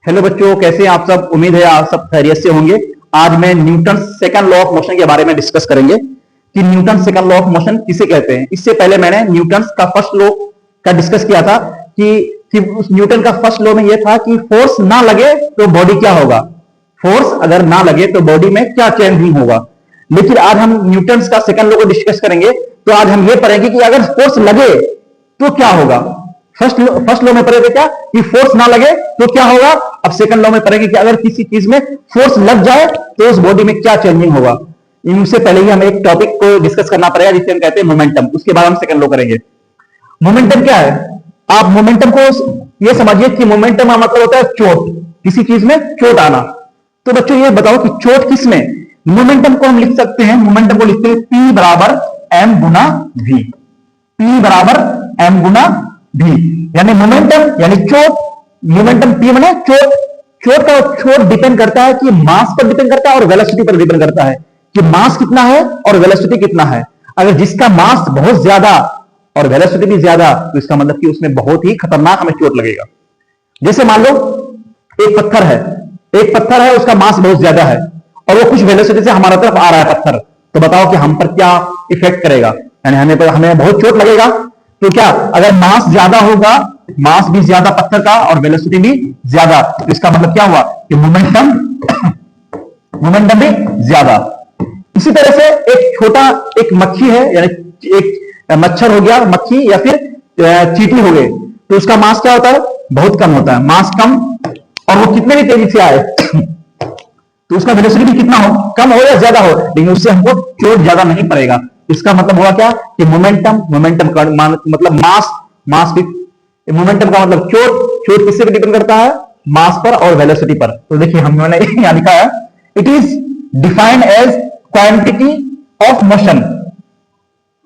Hello बच्चों, कैसे हैं आप सब। उम्मीद है आप सब खैरियत से होंगे। आज मैं Newton second law of motion के बारे में डिस्कस करेंगे कि Newton second law of motion किसे कहते हैं। इससे पहले मैंने न्यूटन का फर्स्ट लॉ का डिस्कस किया था कि उस न्यूटन का फर्स्ट लॉ में यह था कि फोर्स ना लगे तो बॉडी क्या होगा, फोर्स अगर ना लगे तो बॉडी में क्या चेंजिंग होगा। लेकिन आज हम न्यूटन का सेकंड लॉ को डिस्कस करेंगे। तो आज हम ये पढ़ेंगे कि अगर फोर्स लगे तो क्या होगा। फर्स्ट लॉ में पढ़ेंगे क्या कि फोर्स ना लगे तो क्या होगा। अब सेकंड लॉ में पढ़ेंगे कि अगर किसी चीज में फोर्स लग जाए तो उस बॉडी में क्या चेंजिंग होगा। इनसे पहले ही हमें एक टॉपिक को डिस्कस करना पड़ेगा जिसे हम कहते हैं मोमेंटम। उसके बाद हम सेकंड लॉ करेंगे। मोमेंटम क्या है, आप मोमेंटम को ये समझिए कि मोमेंटम का मतलब होता है चोट, किसी चीज में चोट आना। तो बच्चों ये बताओ कि चोट किस में। मोमेंटम को हम लिख सकते हैं, मोमेंटम को लिखते हैं P बराबर m गुना v। P बराबर m गुना v यानी मोमेंटम यानी चोट। मोमेंटम P माने चोट। चोट डिपेंड करता है कि मास पर डिपेंड करता है और वेलोसिटी पर डिपेंड करता है कि मास कितना है और वेलोसिटी कितना है। अगर जिसका मास बहुत ज्यादा और वेलोसिटी भी ज्यादा तो इसका मतलब कि उसमें बहुत ही खतरनाक हमें चोट लगेगा। जैसे मान लो एक पत्थर है उसका मास बहुत ज्यादा है और वो कुछ वेलोसिटी से हमारा तरफ आ रहा है पत्थर, तो बताओ कि हम पर क्या इफेक्ट करेगा, यानी हमें बहुत चोट लगेगा। तो क्या अगर मास ज्यादा होगा, मास भी ज्यादा पत्थर का और वेलोसिटी भी ज्यादा, तो इसका मतलब क्या हुआ कि मोमेंटम भी ज्यादा। इसी तरह से एक मक्खी है, यानी एक मच्छर हो गया, मक्खी या फिर चींटी हो गए, तो उसका मास क्या होता है, बहुत कम होता है, मास कम, और वो कितने भी तेजी से आए तो उसका वेलोसिटी भी कितना हो, कम हो या ज्यादा हो, लेकिन उससे हमको चोट ज्यादा नहीं पड़ेगा। इसका मतलब हुआ क्या कि मोमेंटम का मतलब मास भी, मोमेंटम का मतलब चोट किससे भी डिपेंड करता है, मास पर और वेलोसिटी पर। तो देखिए हमने यहां लिखा है, it is defined as quantity of motion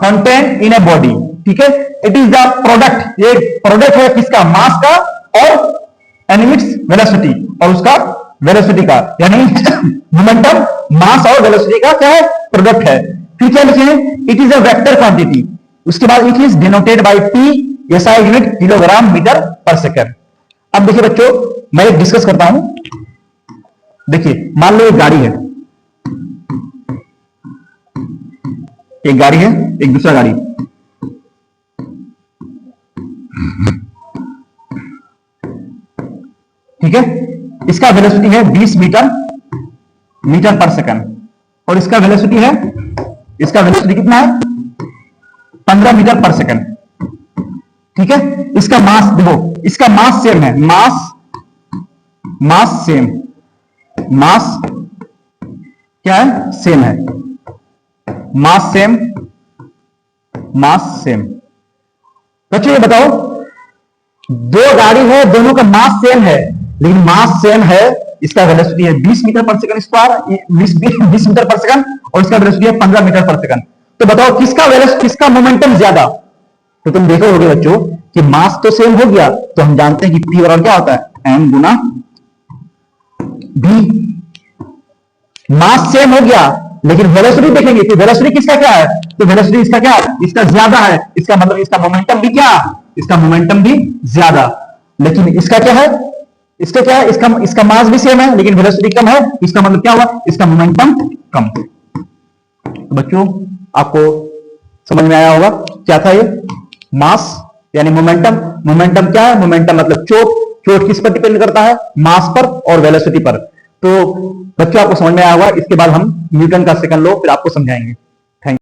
content in a body. ठीक है, इट इज द प्रोडक्ट, ये प्रोडक्ट है किसका, मास का और एनिमिट्स वेलोसिटी, और उसका वेलोसिटी का, यानी मोमेंटम मास और वेलोसिटी का क्या है, प्रोडक्ट है। फिर क्या लिखे हैं, it is a vector quantity. उसके बाद it is denoted by T, SI unit kilogram metre per second. अब देखिए बच्चों, मैं एक डिस्कस करता हूं। देखिए मान लो एक गाड़ी है, एक दूसरा गाड़ी, ठीक है। इसका वेलोसिटी है 20 मीटर पर सेकंड, और इसका वेलोसिटी कितना है, 15 मीटर पर सेकंड। ठीक है, इसका मास देखो, इसका मास सेम है, मास सेम, मास क्या है, सेम है, मास सेम। बच्चों ये बताओ, दो गाड़ी है, दोनों का मास सेम है, लेकिन मास सेम है, इसका वेलोसिटी है 20 metre per second square, 20 metre per second, और इसका वेलोसिटी है 15 मीटर पर सेकंड। तो बताओ किसका मोमेंटम ज्यादा। तो तुम देखोगे बच्चों कि मास तो सेम हो गया, तो हम जानते हैं कि P बराबर क्या होता है, m गुना v। मास सेम हो गया, लेकिन वेलोसिटी देखेंगे कि वेलोसिटी किसका क्या है, तो वेलोसिटी इसका क्या है, इसका ज्यादा है। इसका मतलब इसका मोमेंटम भी क्या, इसका मोमेंटम भी ज्यादा, लेकिन इसका क्या है, इसका मास भी सेम है लेकिन वेलोसिटी कम है। इसका मतलब क्या हुआ, इसका मोमेंटम कम। तो बच्चों आपको समझ में आया होगा क्या था ये, मास यानी मोमेंटम क्या है, मोमेंटम मतलब चोट किस पर डिपेंड करता है, मास पर और वेलोसिटी पर। तो बच्चों आपको समझ में आया होगा। इसके बाद हम न्यूटन का सेकंड लॉ फिर आपको समझाएंगे।